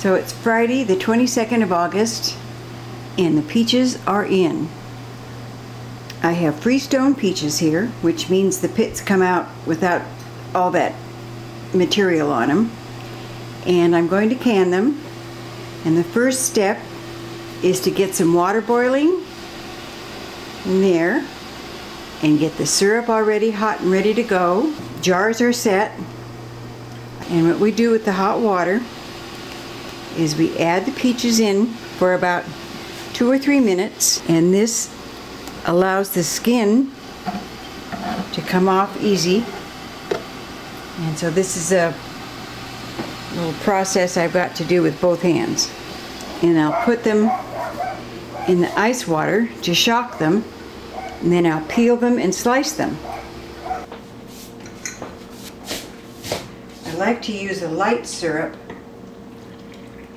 So it's Friday the 22nd of August and the peaches are in. I have freestone peaches here, which means the pits come out without all that material on them. And I'm going to can them. And the first step is to get some water boiling in there and get the syrup already hot and ready to go. Jars are set. And what we do with the hot water is we add the peaches in for about 2 or 3 minutes, and this allows the skin to come off easy. And so this is a little process I've got to do with both hands. And I'll put them in the ice water to shock them, and then I'll peel them and slice them. I like to use a light syrup,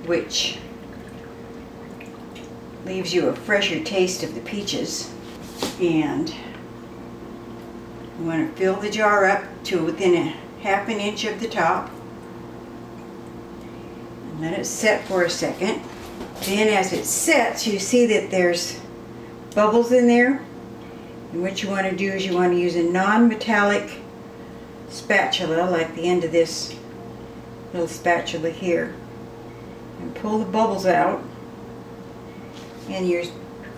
which leaves you a fresher taste of the peaches. And you want to fill the jar up to within a ½ inch of the top and let it set for a second. Then as it sets, you see that there's bubbles in there, and what you want to do is you want to use a non-metallic spatula, like the end of this little spatula here, and pull the bubbles out, and your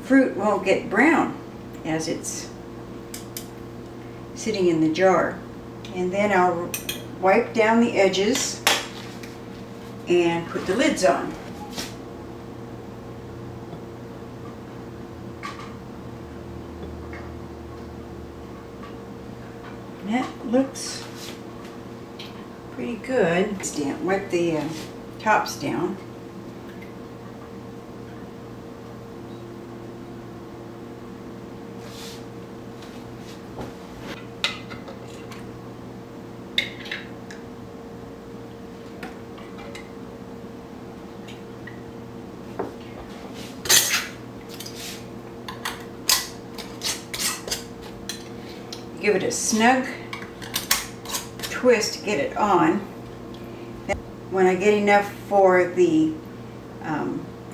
fruit won't get brown as it's sitting in the jar. And then I'll wipe down the edges and put the lids on. And that looks pretty good. Wipe the tops down. Give it a snug twist to get it on. When I get enough for the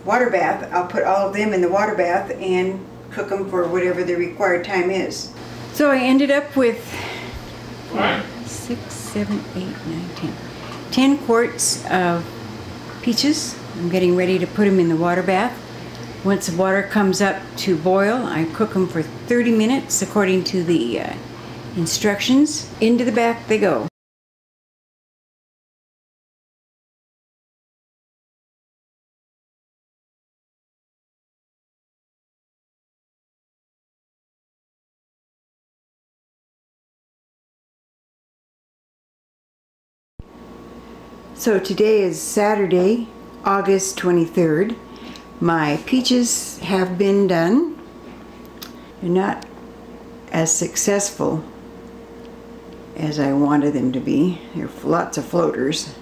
water bath, I'll put all of them in the water bath and cook them for whatever the required time is. So I ended up with 6, 7, 8, 9, 10. 10 quarts of peaches. I'm getting ready to put them in the water bath. Once the water comes up to boil, I cook them for 30 minutes according to the instructions. Into the bath they go. So today is Saturday, August 23rd. My peaches have been done. They're not as successful as I wanted them to be. There are lots of floaters.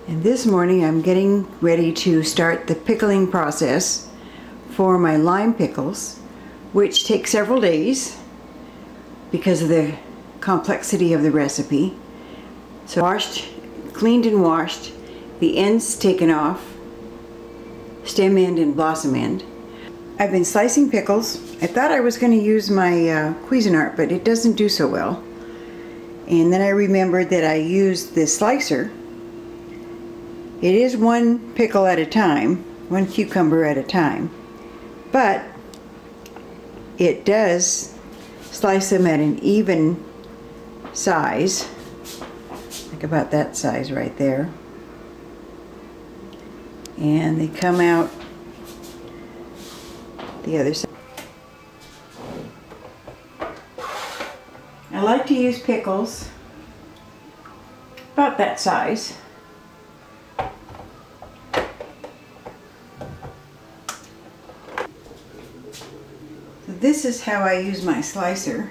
And this morning I'm getting ready to start the pickling process for my lime pickles, which take several days because of the complexity of the recipe. So cleaned and washed, the ends taken off, stem end and blossom end. I've been slicing pickles. I thought I was going to use my Cuisinart, but it doesn't do so well. And then I remembered that I used the slicer. It is one pickle at a time, one cucumber at a time, but it does slice them at an even size, like about that size right there. And they come out the other side. I like to use pickles about that size. So this is how I use my slicer.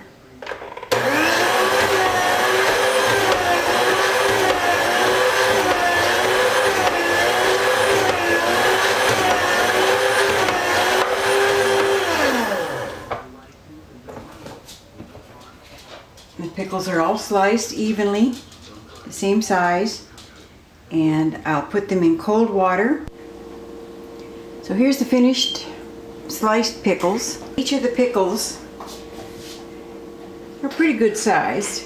The pickles are all sliced evenly, the same size, and I'll put them in cold water. So here's the finished sliced pickles. Each of the pickles are pretty good sized.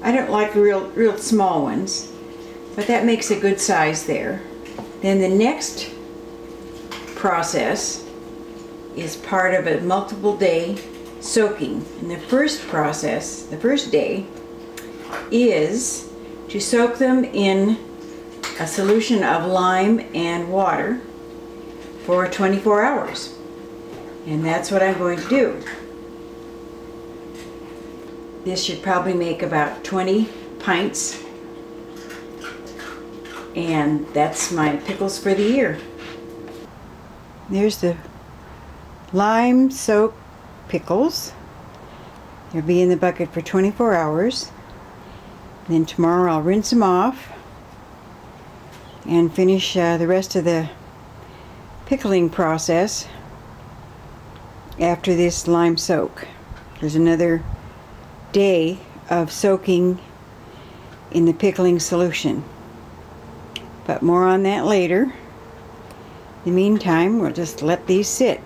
I don't like real small ones, but that makes a good size there. Then the next process is part of a multiple day soaking. And the first process, the first day, is to soak them in a solution of lime and water for 24 hours. And that's what I'm going to do. This should probably make about 20 pints. And that's my pickles for the year. There's the lime soaked pickles. They'll be in the bucket for 24 hours. Then tomorrow I'll rinse them off and finish the rest of the pickling process after this lime soak. There's another day of soaking in the pickling solution, but more on that later. In the meantime, we'll just let these sit.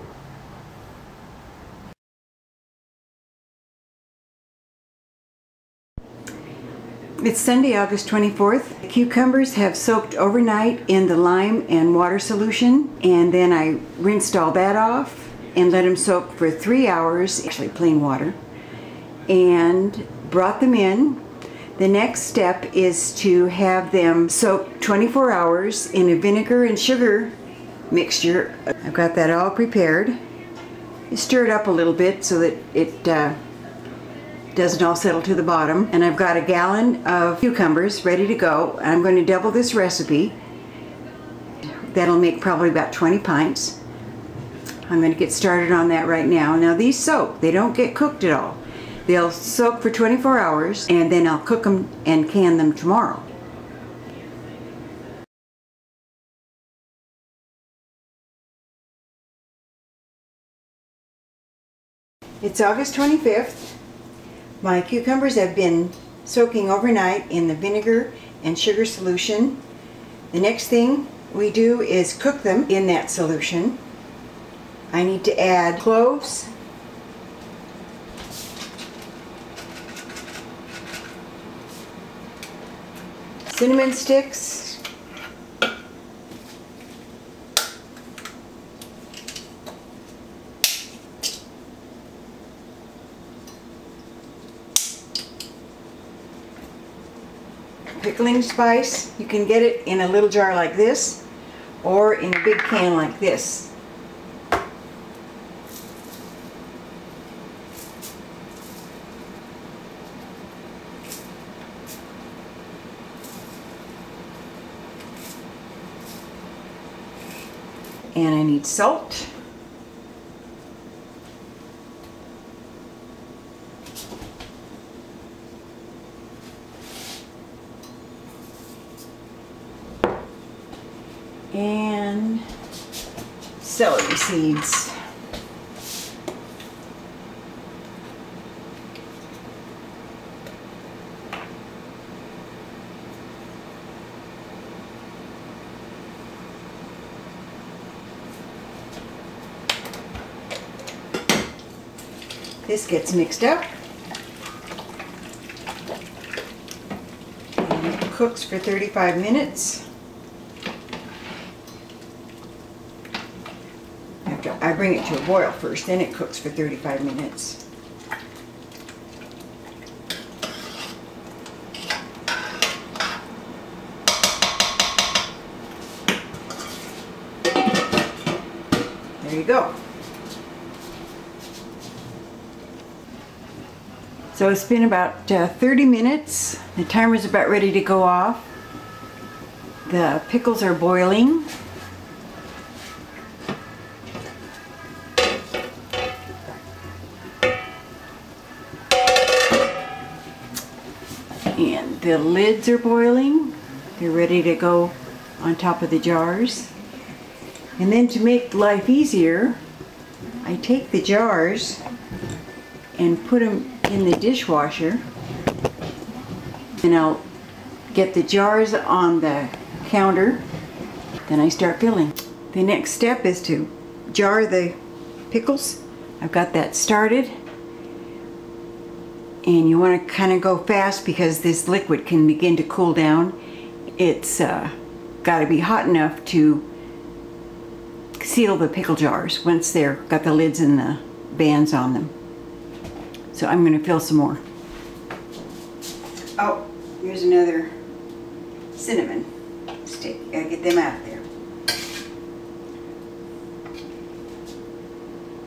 It's Sunday, August 24th. The cucumbers have soaked overnight in the lime and water solution, and then I rinsed all that off and let them soak for 3 hours, actually plain water, and brought them in. The next step is to have them soak 24 hours in a vinegar and sugar mixture. I've got that all prepared. Stir it up a little bit so that it doesn't all settle to the bottom. And I've got a gallon of cucumbers ready to go. I'm going to double this recipe. That'll make probably about 20 pints. I'm going to get started on that right now. Now these soak, they don't get cooked at all. They'll soak for 24 hours and then I'll cook them and can them tomorrow. It's August 25th. My cucumbers have been soaking overnight in the vinegar and sugar solution. The next thing we do is cook them in that solution. I need to add cloves, cinnamon sticks, pickling spice. You can get it in a little jar like this or in a big can like this. And I need salt. And celery seeds. This gets mixed up and it cooks for 35 minutes. I bring it to a boil first, then it cooks for 35 minutes. There you go. So it's been about 30 minutes. The timer's about ready to go off. The pickles are boiling. And the lids are boiling. They're ready to go on top of the jars. And then to make life easier, I take the jars and put them in the dishwasher And I'll get the jars on the counter. Then I start filling. The next step is to jar the pickles. I've got that started. And you want to kind of go fast because this liquid can begin to cool down. It's got to be hot enough to seal the pickle jars once they're got the lids and the bands on them. So I'm going to fill some more. Oh, here's another cinnamon stick. Gotta get them out of there.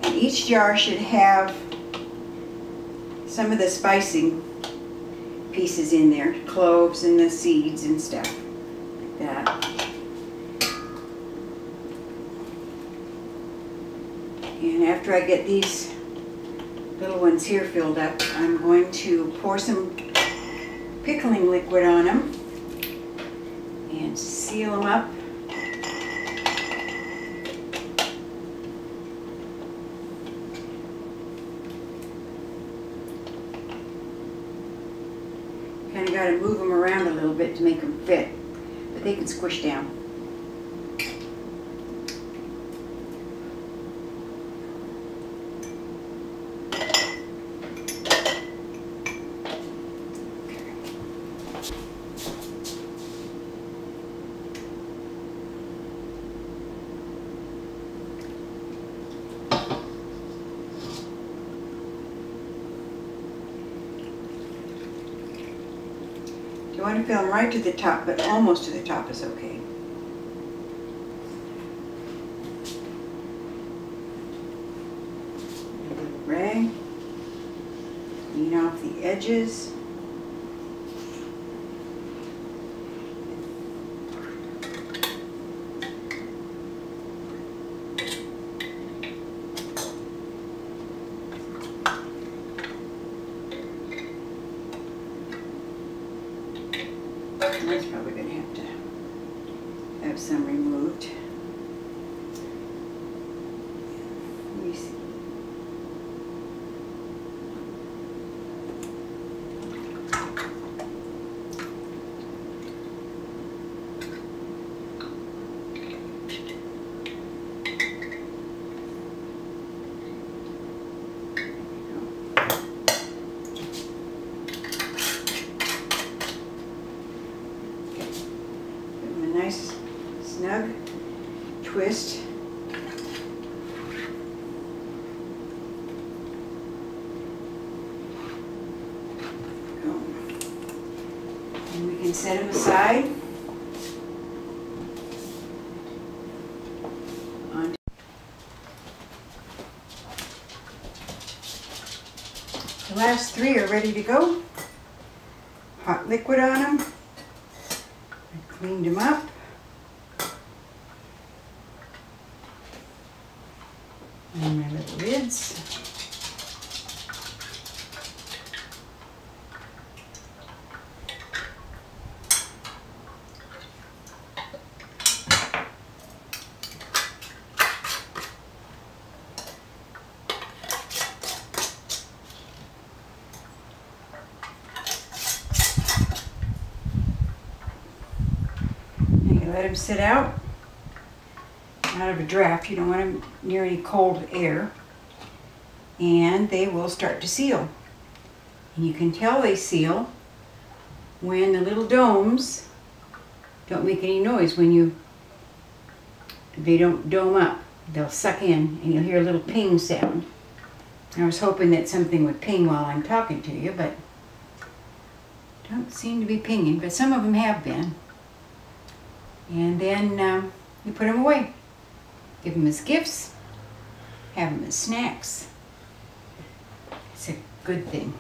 And each jar should have some of the spicing pieces in there, cloves and the seeds and stuff like that. And after I get these little ones here filled up, I'm going to pour some pickling liquid on them and seal them up. Kind of got to move them around a little bit to make them fit, but they can squish down. You want to fill them right to the top, but almost to the top is okay. A little rag, clean off the edges. That's probably going to have some removed. Let me see. Nice snug twist. Go. And we can set them aside. The last three are ready to go. Hot liquid on them. I cleaned them up. And my little lids. And you let them sit out of a draft. You don't want them near any cold air, and they will start to seal. And you can tell they seal when the little domes don't make any noise. When they don't dome up, they'll suck in and you'll hear a little ping sound. I was hoping that something would ping while I'm talking to you, but don't seem to be pinging, but some of them have been. And then you put them away. Give them as gifts, have them as snacks. It's a good thing.